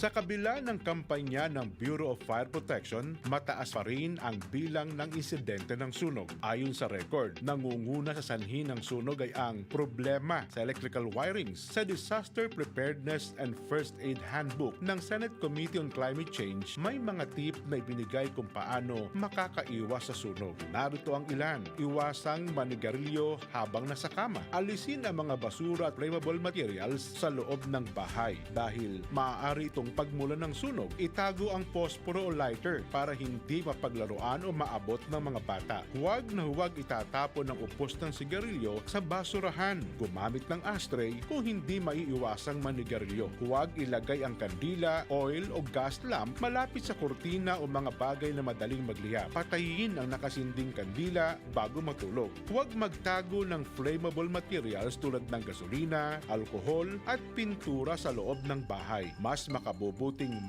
Speaker 1: Sa kabila ng kampanya ng Bureau of Fire Protection, mataas pa rin ang bilang ng insidente ng sunog. Ayon sa record, nangunguna sa sanhi ng sunog ay ang problema sa electrical wirings. Sa Disaster Preparedness and First Aid Handbook ng Senate Committee on Climate Change, may mga tip na ibinigay kung paano makakaiwas sa sunog. Narito ang ilan: iwasang manigarilyo habang nasa kama, alisin ang mga basura at flammable materials sa loob ng bahay dahil maaari itong pagmula ng sunog. Itago ang posporo o lighter para hindi mapaglaruan o maabot ng mga bata. Huwag na huwag itatapon ang upos ng sigarilyo sa basurahan. Gumamit ng ashtray kung hindi maiiwasang manigarilyo. Huwag ilagay ang kandila, oil o gas lamp malapit sa kurtina o mga bagay na madaling magliyab. Patayin ang nakasinding kandila bago matulog. Huwag magtago ng flammable materials tulad ng gasolina, alkohol at pintura sa loob ng bahay. Mas makabubuting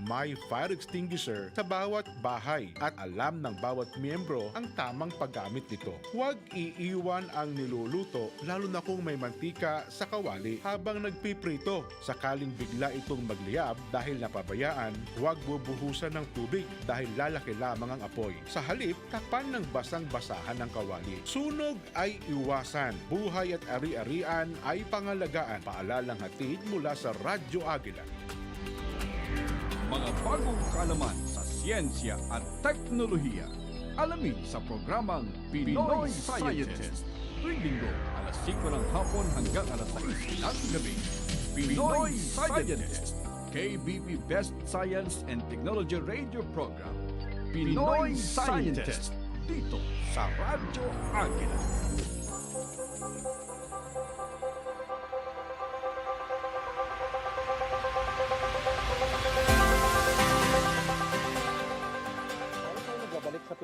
Speaker 1: may fire extinguisher sa bawat bahay at alam ng bawat miyembro ang tamang paggamit nito. Huwag iiwan ang niluluto lalo na kung may mantika sa kawali habang nagpiprito. Sakaling bigla itong magliyab dahil napabayaan, huwag bubuhusan ng tubig dahil lalaki lamang ang apoy. Sa halip, takpan ng basang-basahan ng kawali. Sunog ay iwasan. Buhay at ari-arian ay pangalagaan. Paalalang hatid mula sa Radyo Agila. Mga bagong kaalaman sa siyensya at teknolohiya. Alamin sa programang Pinoy Scientist. Tuwing linggo, alas 5 ng hapon hanggang alas 6 ng gabi. Pinoy Scientist. KBP Best Science and Technology Radio Program. Pinoy Scientist. Dito sa Radyo Agila.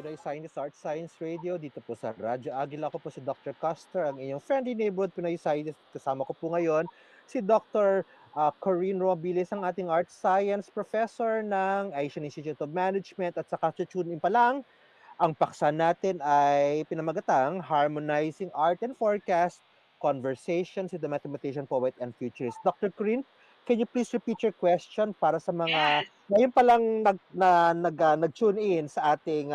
Speaker 2: Pinoy Scientist Art Science Radio dito po sa Radyo Agila. Ako po si Dr. Custer, ang inyong friendly neighborhood Pinoy Scientist. Kasama ko po ngayon si Dr. Corinne Robiles, ang ating Art Science Professor ng Asian Institute of Management, at saka tune in pa lang, ang paksa natin ay pinamagatang Harmonizing Art and Forecast, Conversations with the Mathematician, Poet, and Futurist. Dr. Corinne, can you please repeat your question para sa mga
Speaker 3: Yes.
Speaker 2: ngayon pa lang nag-tune in sa ating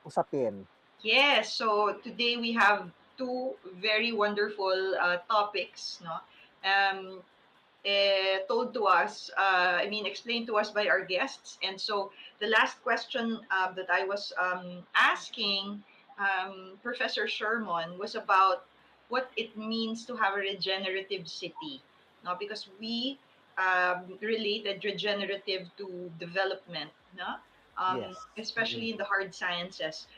Speaker 2: usapin?
Speaker 3: Yes. So today we have two very wonderful topics, no? Um, told to us, explained to us by our guests. And so the last question that I was asking Professor Sherman was about what it means to have a regenerative city. No? Because we related regenerative to development, no?
Speaker 2: Yes.
Speaker 3: Especially in the hard sciences.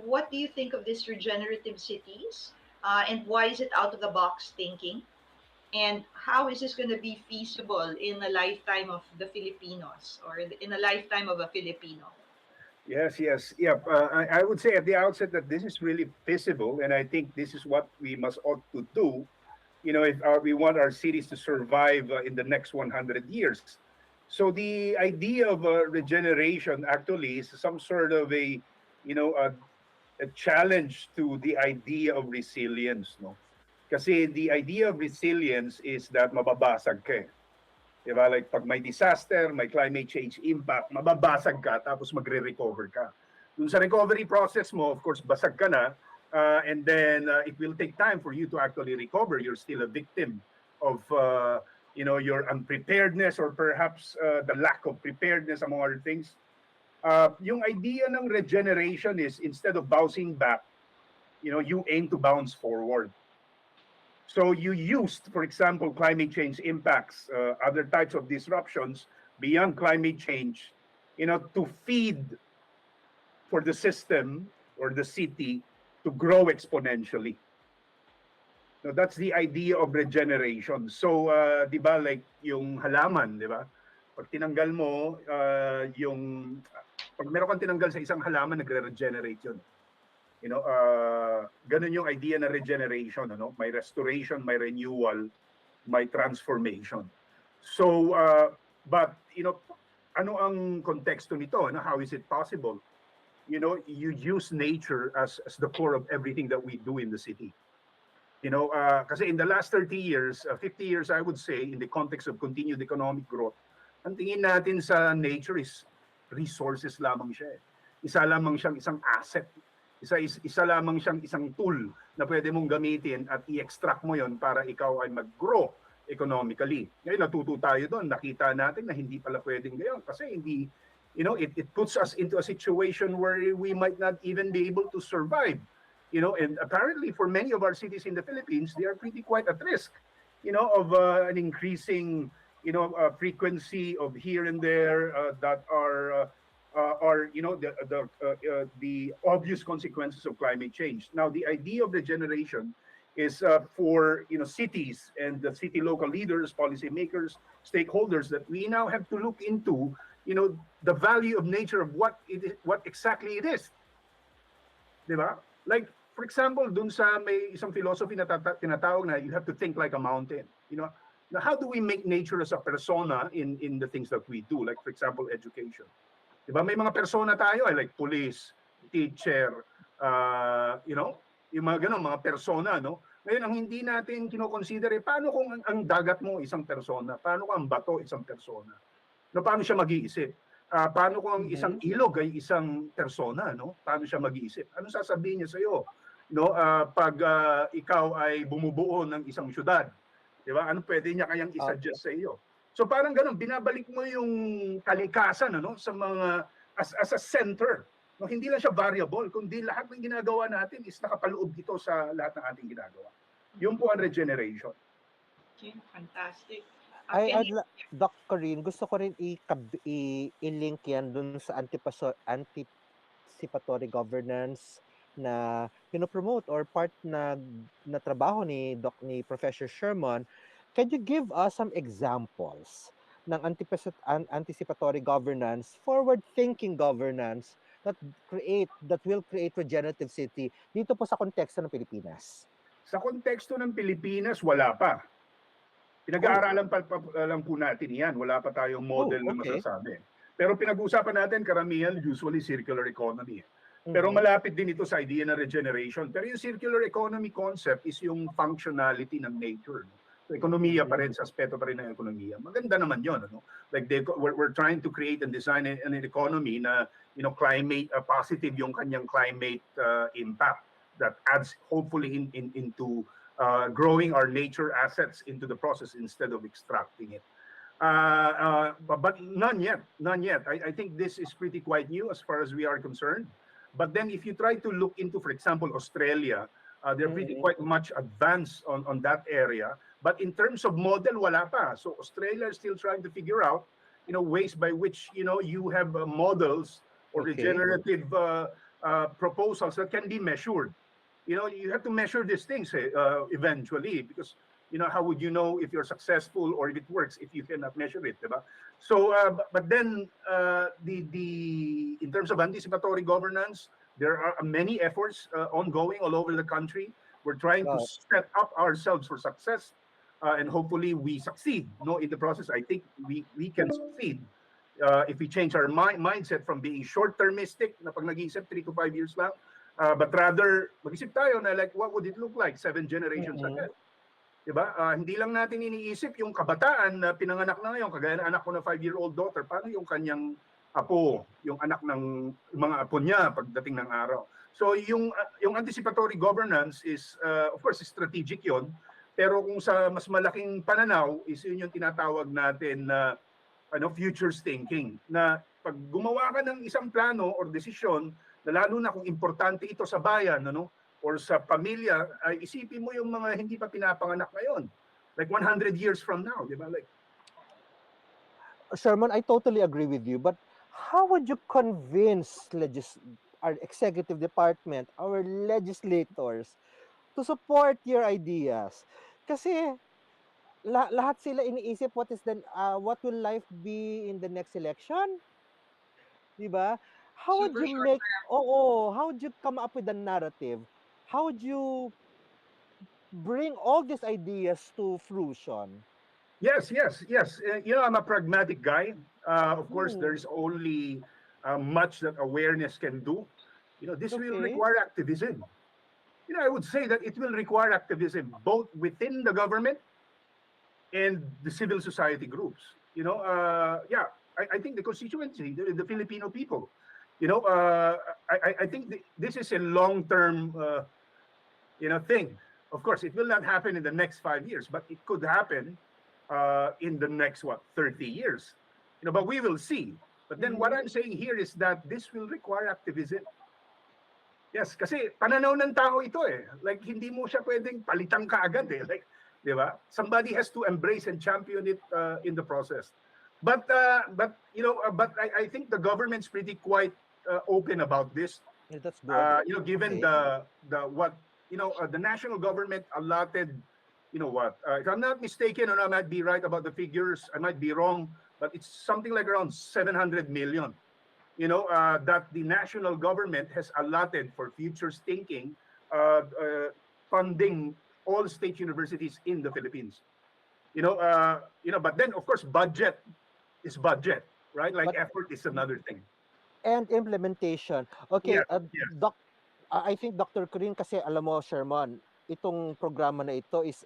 Speaker 3: What do you think of this regenerative cities? And why is it out of the box thinking? And how is this going to be feasible in a lifetime of the Filipinos or in a lifetime of a Filipino?
Speaker 4: Yes, yes, yeah. I would say at the outset that this is really feasible, and I think this is what we must ought to do. If we want our cities to survive in the next 100 years. So the idea of regeneration actually is some sort of you know, a challenge to the idea of resilience, no? Kasi the idea of resilience is that mababasag ka eh. Diba? Like pag may disaster, may climate change impact, mababasag ka tapos magre-recover ka. Dun sa recovery process mo, of course, basag ka na, and then it will take time for you to actually recover. You're still a victim of your unpreparedness or perhaps the lack of preparedness among other things. Yung idea ng regeneration is instead of bouncing back, you aim to bounce forward. So you used, for example, climate change impacts, other types of disruptions beyond climate change, to feed for the system or the city to grow exponentially. So that's the idea of regeneration. So, di ba, like yung halaman, di ba? Pag tinanggal mo, pag meron kang tinanggal sa isang halaman, nagre-regenerate yun. Ganun yung idea na regeneration, may restoration, may renewal, may transformation. So, but ano ang konteksto nito? How is it possible? You use nature as the core of everything that we do in the city. Kasi in the last 30 years, 50 years, I would say, in the context of continued economic growth, ang tingin natin sa nature is resources lamang siya. Isa lamang siyang isang asset. Isa lamang siyang isang tool na pwede mong gamitin at i-extract mo yon para ikaw ay mag-grow economically. Ngayon natuto tayo doon, nakita natin na hindi pala pwedeng gayon kasi hindi, it puts us into a situation where we might not even be able to survive. And apparently for many of our cities in the Philippines, they are pretty quite at risk, of an increasing, frequency of here and there that are the obvious consequences of climate change. Now, the idea of regeneration is for cities and the city local leaders, policymakers, stakeholders that we now have to look into the value of nature of what exactly it is. Diba? Like for example, dun sa may isang philosophy na tinatawag na you have to think like a mountain. Now, how do we make nature as a persona in the things that we do? Like for example, education. Diba? May mga persona tayo, like police, teacher, yung mga ganun, mga persona, no? Ngayon, ang hindi natin kinoconsider, paano kung ang dagat mo isang persona? Paano kung ang bato isang persona? No, paano siya mag-iisip? Paano kung ang isang ilog ay isang persona, no? Paano siya mag-iisip? Ano sasabihin niya sa iyo? No, pag ikaw ay bumubuo ng isang syudad, diba? Ano pwede niya kayang i-suggest sa iyo? So parang ganun, binabalik mo yung kalikasan sa mga as a center. No, hindi lang siya variable, kundi lahat ng ginagawa natin is nakapaloob dito sa lahat ng ating ginagawa. Yun po ang regeneration.
Speaker 3: Okay, fantastic.
Speaker 2: Doc Corinne, gusto ko rin i-link yan dun sa anticipatory governance na pinopromote or part na trabaho ni Professor Sherman. Can you give us some examples ng anticipatory governance, forward-thinking governance that will create regenerative city dito po sa konteksto ng Pilipinas?
Speaker 4: Sa konteksto ng Pilipinas, wala pa. Pinag-aaralan pa lang po natin yan. Wala pa tayong model na
Speaker 2: Okay.
Speaker 4: masasabi. Pero pinag-uusapan natin karamihan usually circular economy. Pero malapit din ito sa idea ng regeneration. Pero yung circular economy concept is yung functionality ng nature. So, ekonomiya pa rin, sa aspeto pa rin ng ekonomiya. Maganda naman yun. Ano? Like we're trying to create and design an economy na climate positive yung kanyang climate impact that adds hopefully into growing our nature assets into the process instead of extracting it. But none yet. I think this is pretty quite new as far as we are concerned. But then if you try to look into, for example, Australia, they're pretty quite much advanced on that area. But in terms of model, wala pa. So Australia is still trying to figure out, ways by which, you have models or regenerative proposals that can be measured. You have to measure these things eventually, because how would you know if you're successful or if it works if you cannot measure it, diba? So but then in terms of anticipatory governance, there are many efforts ongoing all over the country. We're trying to set up ourselves for success, and hopefully we succeed. In the process, I think we can succeed if we change our mindset from being short-termistic na pag nag-iisip 3 to 5 years lang, but rather mag-isip tayo na like what would it look like 7 generations ahead. Diba? Hindi lang natin iniisip yung kabataan na pinanganak na ngayon, kagaya ng anak ko na 5-year-old daughter, paano yung kanyang apo, yung anak ng mga apo niya pagdating ng araw. So yung anticipatory governance is, of course, strategic yon. Pero kung sa mas malaking pananaw, is yun yung tinatawag natin na futures thinking. Na pag gumawa ka ng isang plano or desisyon, na lalo na kung importante ito sa bayan, or sa pamilya, ay isipin mo yung mga hindi pa pinapanganak ngayon. Like 100 years from now, di ba? Like,
Speaker 2: Sherman, I totally agree with you, but how would you convince our executive department, our legislators, to support your ideas? Kasi lahat sila iniisip what will life be in the next election? Di ba? How would
Speaker 3: Super
Speaker 2: you
Speaker 3: short
Speaker 2: how would you come up with a narrative? How would you bring all these ideas to fruition?
Speaker 4: Yes. I'm a pragmatic guy. Of course, there's only much that awareness can do. This will require activism. I would say that it will require activism both within the government and the civil society groups. I think the constituency, the Filipino people. I think this is a long-term, thing. Of course, it will not happen in the next 5 years, but it could happen in the next 30 years. But we will see. But then what I'm saying here is that this will require activism. Yes, kasi pananaw ng tao ito eh. Like hindi mo siya pwedeng palitan kaagad eh. Like, di ba? Somebody has to embrace and champion it in the process. But I think the government's pretty quite open about this.
Speaker 2: Yeah, that's good.
Speaker 4: Given the national government allotted, if I'm not mistaken, or I might be right about the figures, I might be wrong, but it's something like around 700 million, that the national government has allotted for futures thinking, funding all state universities in the Philippines. But then of course budget is budget, right? Like effort is another thing.
Speaker 2: And implementation. Okay,
Speaker 4: yes.
Speaker 2: I think Dr. Corinne, kasi alam mo, Sherman, itong programa na ito is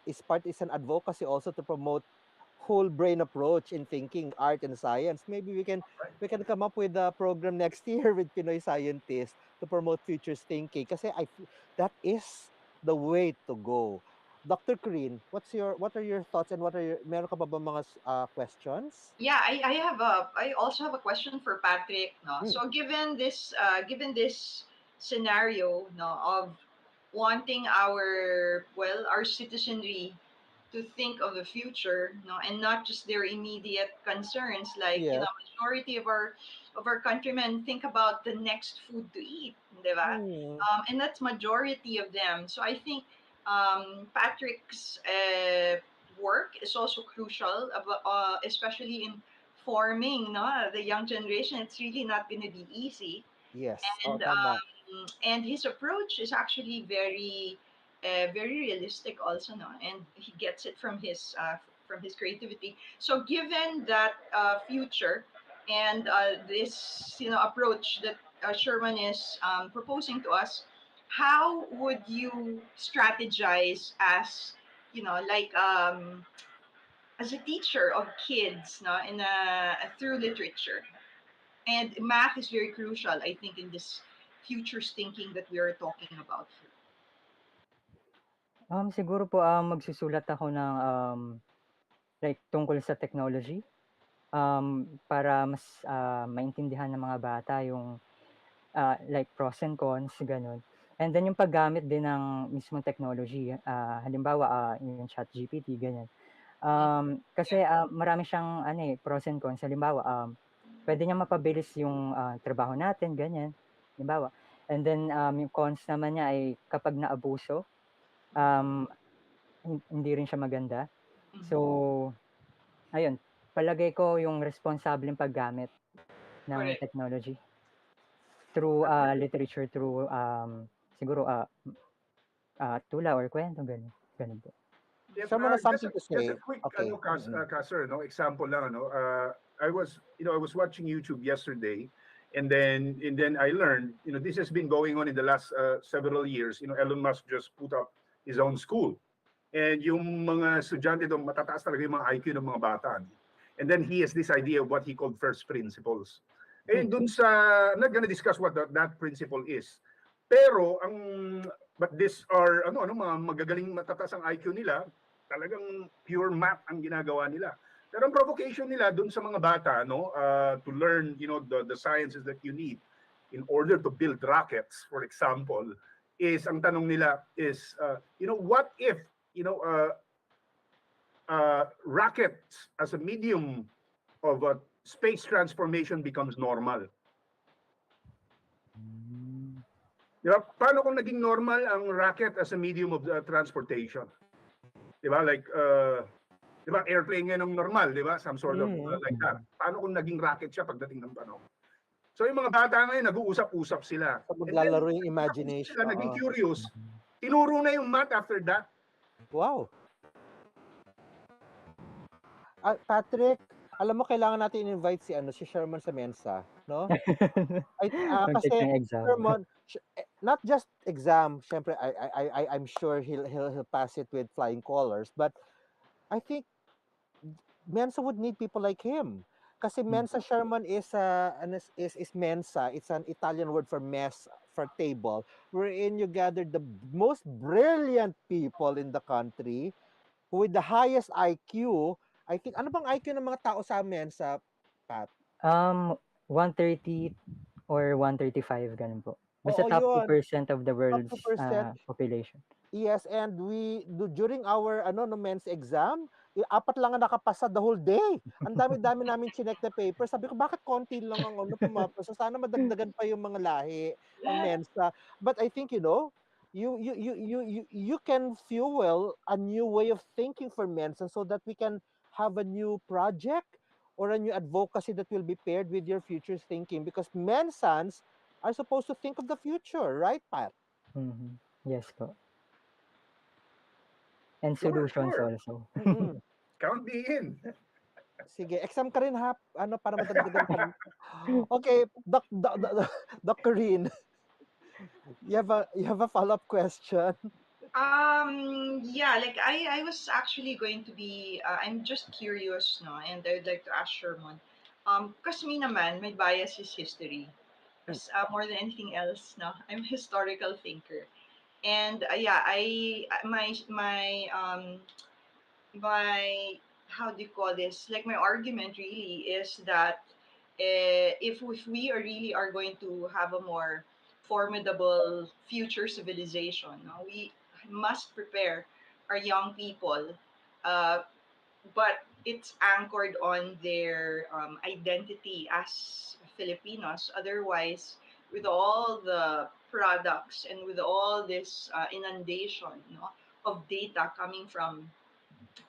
Speaker 2: an advocacy also to promote whole brain approach in thinking, art and science. Maybe we can come up with a program next year with Pinoy Scientist to promote futures thinking. Kasi that is the way to go. Dr. Corinne, what are your thoughts, and meron ka pa ba mga questions?
Speaker 3: Yeah, I also have a question for Patrick. No, so given this scenario, no, of wanting our citizenry to think of the future, no, and not just their immediate concerns, like majority of our countrymen think about the next food to eat, diba? And that's majority of them. So I think Patrick's work is also crucial, especially in forming the young generation. It's really not going to be easy.
Speaker 2: Yes. Oo,
Speaker 3: and
Speaker 2: tama.
Speaker 3: and his approach is actually very realistic also, no, and he gets it from his creativity. So given that future and this approach that Sherman is proposing to us, how would you strategize as like as a teacher of kids, no, in through literature? And math is very crucial, I think, in this futures thinking that we are talking about.
Speaker 5: Siguro po, magsusulat ako ng, like tungkol sa technology, para mas, maintindihan ng mga bata yung, like pros and cons, gano'n. And then yung paggamit din ng mismong technology, halimbawa, yung ChatGPT, ganyan.
Speaker 3: Mm,
Speaker 5: Kasi,
Speaker 3: yeah.
Speaker 5: marami siyang ano, pros and cons. Halimbawa, puwede niyang mapabilis yung, trabaho natin, ganyan, halimbawa. And then, yung cons naman niya ay kapag naabuso, um, hindi rin siya maganda.
Speaker 3: Mhm.
Speaker 5: So, ayun, palagay ko yung responsableng paggamit ng
Speaker 3: Correct.
Speaker 5: technology through, literature, through, siguro, tula or kuwento, gano'n, gano'n po.
Speaker 4: Yep,
Speaker 2: Sherman has
Speaker 4: just
Speaker 2: something
Speaker 4: a
Speaker 2: to
Speaker 4: just a
Speaker 2: say.
Speaker 4: quick
Speaker 2: Okay.
Speaker 4: Kasser, no, example lang, no. I was watching YouTube yesterday, and then I learned, this has been going on in the last several years. Elon Musk just put up his own school, and yung mga estudyante doon matataas talaga yung mga IQ ng mga bata. No? And then he has this idea of what he called first principles. And dun sa, I'm not gonna discuss what that principle is. Pero but these are mga magagaling matataas ang IQ nila, talagang pure math ang ginagawa nila. Pero ang provocation nila dun sa mga bata, to learn, the sciences that you need in order to build rockets, for example, is ang tanong nila is, what if, rockets as a medium of space transformation becomes normal? Di ba? Paano kung naging normal ang rocket as a medium of transportation? Di ba? Like, di ba, airplane ngayon ang normal, di ba? Some sort of like that. Paano kung naging rocket siya pagdating ng panahon? So yung mga bata ngayon, nag-uusap-usap sila.
Speaker 2: So,
Speaker 4: And then,
Speaker 2: maglalaro yung
Speaker 4: nag-usap
Speaker 2: imagination.
Speaker 4: sila, naging curious. Tinuro na yung math after that.
Speaker 2: Wow. Patrick, alam mo kailangan natin invite si Sherman sa Mensa, no?
Speaker 5: Mag-take
Speaker 2: Kasi
Speaker 5: ng exam.
Speaker 2: Sherman, not just exam, syempre I'm sure he'll pass it with flying colors, but I think Mensa would need people like him. Kasi Mensa Sherman is Mensa. It's an Italian word for mess, for table, wherein you gather the most brilliant people in the country with the highest IQ. I think, ano bang IQ ng mga tao sa Mensa, Pat?
Speaker 5: 130 or 135, gano'n po. Basta
Speaker 2: Oo,
Speaker 5: top
Speaker 2: yun.
Speaker 5: 2% of the
Speaker 2: Top
Speaker 5: world's
Speaker 2: 2%.
Speaker 5: population.
Speaker 2: Yes, and during our no men's exam, apat lang ang nakapasa the whole day. Ang dami-dami namin chinek na paper. Sabi ko, bakit konti lang ang pumapasa? Sana madagdagan pa yung mga lahi ng mensa. But I think, you can fuel a new way of thinking for mensa so that we can have a new project or a new advocacy that will be paired with your future thinking, because mensans are supposed to think of the future, right, Pat?
Speaker 5: Yes po. And
Speaker 4: Sure,
Speaker 5: solutions
Speaker 4: sure.
Speaker 5: also.
Speaker 4: Count me in.
Speaker 2: Sige, exam ka rin ha, para madagdagan ka. Okay, Doc Corinne, you have a follow-up question?
Speaker 3: Yeah, like I was actually going to be I'm just curious, no, and I would like to ask Sherman. Kasi me naman, my bias is history. Because more than anything else, no, I'm a historical thinker. And yeah, my how do you call this? Like my argument really is that if we are really are going to have a more formidable future civilization, no, we must prepare our young people, uh, but it's anchored on their identity as Filipinos. Otherwise, with all the products and with all this inundation, no, of data coming from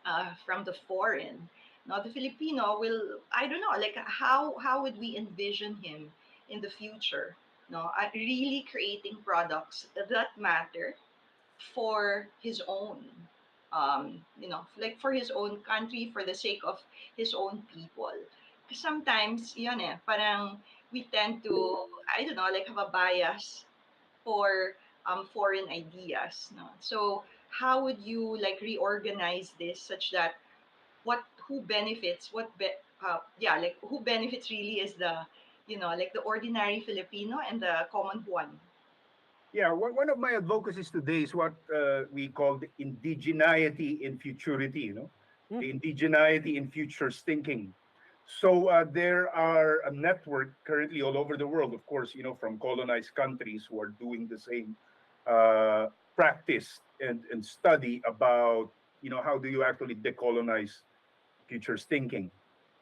Speaker 3: the foreign. Now the Filipino will, I don't know, like how would we envision him in the future? no, really creating products that matter for his own, like for his own country, for the sake of his own people. Because sometimes, yun eh, parang we tend to, I don't know, like have a bias for foreign ideas. No? So how would you like reorganize this such that who benefits, like who benefits really is the, like the ordinary Filipino and the common one.
Speaker 4: Yeah, one of my advocacies today is what we call the indigeneity in futurity,
Speaker 2: Mm.
Speaker 4: the indigeneity in futures thinking. So there are a network currently all over the world, of course, from colonized countries who are doing the same uh, practice and study about, how do you actually decolonize futures thinking.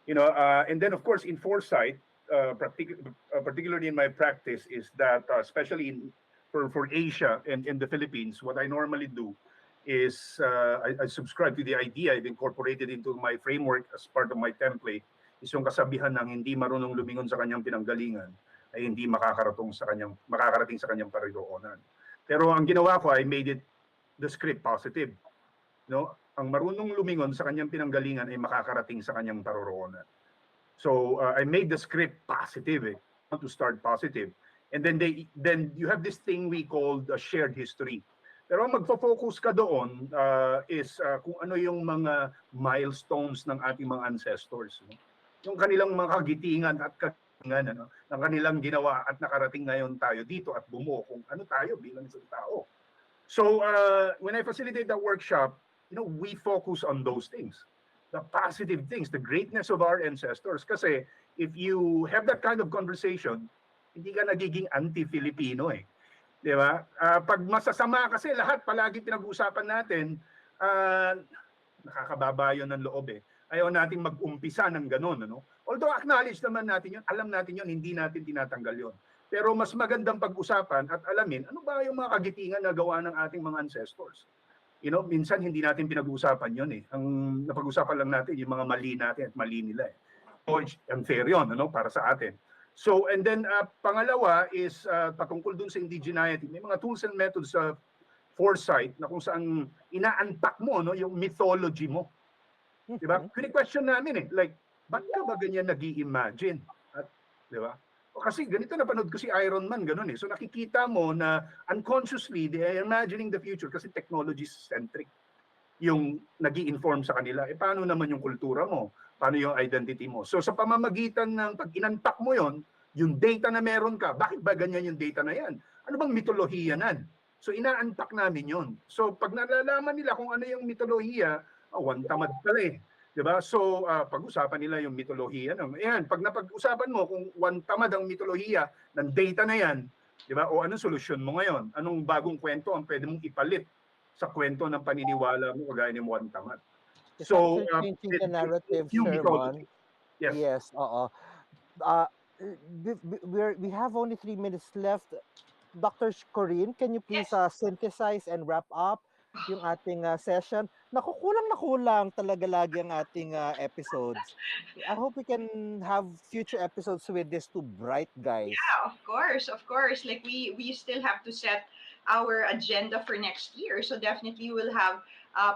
Speaker 4: And then of course in foresight, particularly in my practice, is that especially for Asia and in the Philippines, what I normally do is I subscribe to the idea. I've incorporated into my framework as part of my template is yung kasabihan ng hindi marunong lumingon sa kanyang pinanggalingan ay hindi makakarating sa kanyang paroroonan. Pero ang ginawa ko, I made it the script positive. No? Ang marunong lumingon sa kanyang pinanggalingan ay makakarating sa kanyang paroroonan. So I made the script positive. To start positive. And then you have this thing we call the shared history. Pero ang magfo-focus ka doon is kung ano yung mga milestones ng ating mga ancestors. No? Yung kanilang mga kagitingan at kagitingan ng kanilang ginawa at nakarating ngayon tayo dito at bumuo kung ano tayo bilang isang tao. So when I facilitate that workshop, we focus on those things, the positive things, the greatness of our ancestors. Kasi if you have that kind of conversation, hindi ka nagiging anti-Filipino eh. Di ba? Pag masasama kasi lahat palagi pinag-uusapan natin, nakakababa yun ng loob eh. Ayaw nating mag-umpisa ng ganun. Although acknowledge naman natin yun, alam natin yun, hindi natin tinatanggal yun. Pero mas magandang pag-usapan at alamin ano ba yung mga kagitingan na gawa ng ating mga ancestors. Minsan hindi natin pinag-uusapan yun eh. Ang napag-usapan lang natin yung mga mali natin at mali nila eh. So, unfair yun, para sa atin. So, and then pangalawa is patungkol dun sa indigeneity. May mga tools and methods sa foresight na kung saan ina-unpack mo yung mythology mo. Diba? Question namin eh, like, ba't ka ba ganyan nag-i-imagine? Diba? Kasi ganito napanood ko si Iron Man, ganun eh. So nakikita mo na unconsciously, they are imagining the future kasi technology-centric yung nag-i-inform sa kanila. Paano naman yung kultura mo? Paano yung identity mo? So sa pamamagitan ng pag inunpack mo yung data na meron ka, bakit ba ganyan yung data na yan? Ano bang mitolohiya nan? So ina-unpack namin yon. So pag nalalaman nila kung ano yung mitolohiya, one tamad pala eh. Diba? So, pag-usapan nila yung mitolohiya. Ayan, pag napag-usapan mo kung one tamad ang mitolohiya ng data na yan, diba? O anong solusyon mo ngayon? Anong bagong kwento ang pwede mong ipalit sa kwento ng paniniwala mo kagaya ng one tamad?
Speaker 2: So, changing the narrative, Sherman.
Speaker 4: Yes.
Speaker 2: Yes, oo. We have only 3 minutes left. Dr. Corinne, can you please synthesize and wrap up yung ating session? Nakukulang talaga lagi ang ating episodes. I hope we can have future episodes with these two bright guys.
Speaker 3: Yeah, of course. Like we still have to set our agenda for next year. So definitely we'll have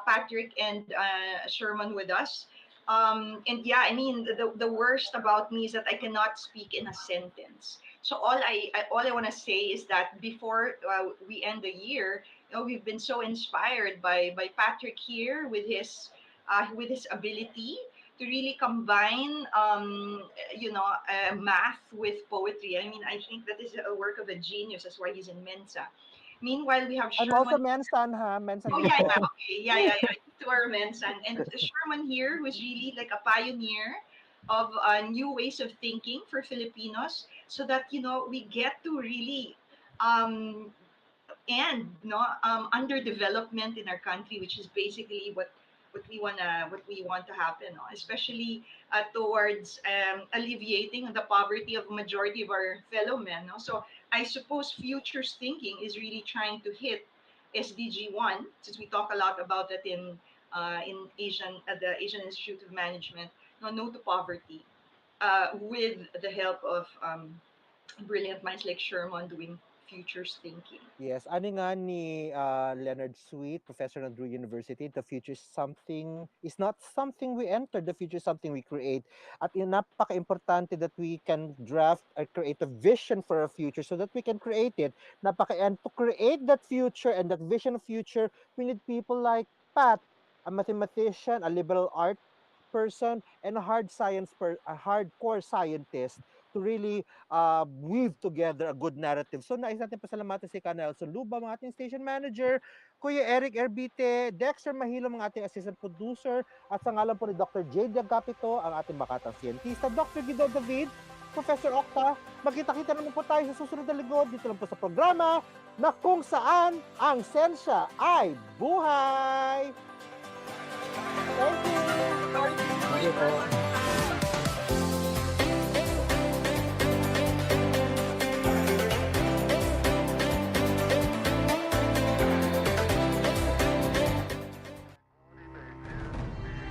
Speaker 3: Patrick and Sherman with us. And yeah, I mean the worst about me is that I cannot speak in a sentence. So all I want to say is that before we end the year, we've been so inspired by Patrick here with his ability to really combine math with poetry. I mean, I think that is a work of a genius. That's why he's in Mensa. Meanwhile, we have
Speaker 2: I'm
Speaker 3: Sherman.
Speaker 2: also Mensan, ha? Mensan
Speaker 3: Oh
Speaker 2: din
Speaker 3: yeah,
Speaker 2: po.
Speaker 3: yeah, okay, yeah. To our Mensa, and Sherman here was really like a pioneer of new ways of thinking for Filipinos, so that we get to really um, and underdevelopment in our country, which is basically what we want to happen, no? Especially towards alleviating the poverty of majority of our fellow men. No? So I suppose futures thinking is really trying to hit SDG 1, since we talk a lot about it in the Asian Institute of Management. No to poverty, with the help of brilliant minds like Sherman doing futures thinking.
Speaker 2: Yes, ano nga ni Leonard Sweet, professor ng Drew University, the future is not something we enter, the future is something we create. At napaka-importante that we can draft or create a vision for our future so that we can create it. And to create that future and that vision of future, we need people like Pat, a mathematician, a liberal art person, and a hardcore scientist to really weave together a good narrative. So nais natin pasalamatan si Nelson Luba, mga ating station manager, Kuya Eric Erbite, Dexter Mahilo, mga ating assistant producer, at sa ngalan po ni Dr. Jade Agapito, ang ating makatang siyentista, Dr. Guido David, Professor Octa, magkita-kita naman po tayo sa susunod na linggo dito lang po sa programa na kung saan ang sensya ay buhay. Thank you!
Speaker 5: Thank you po.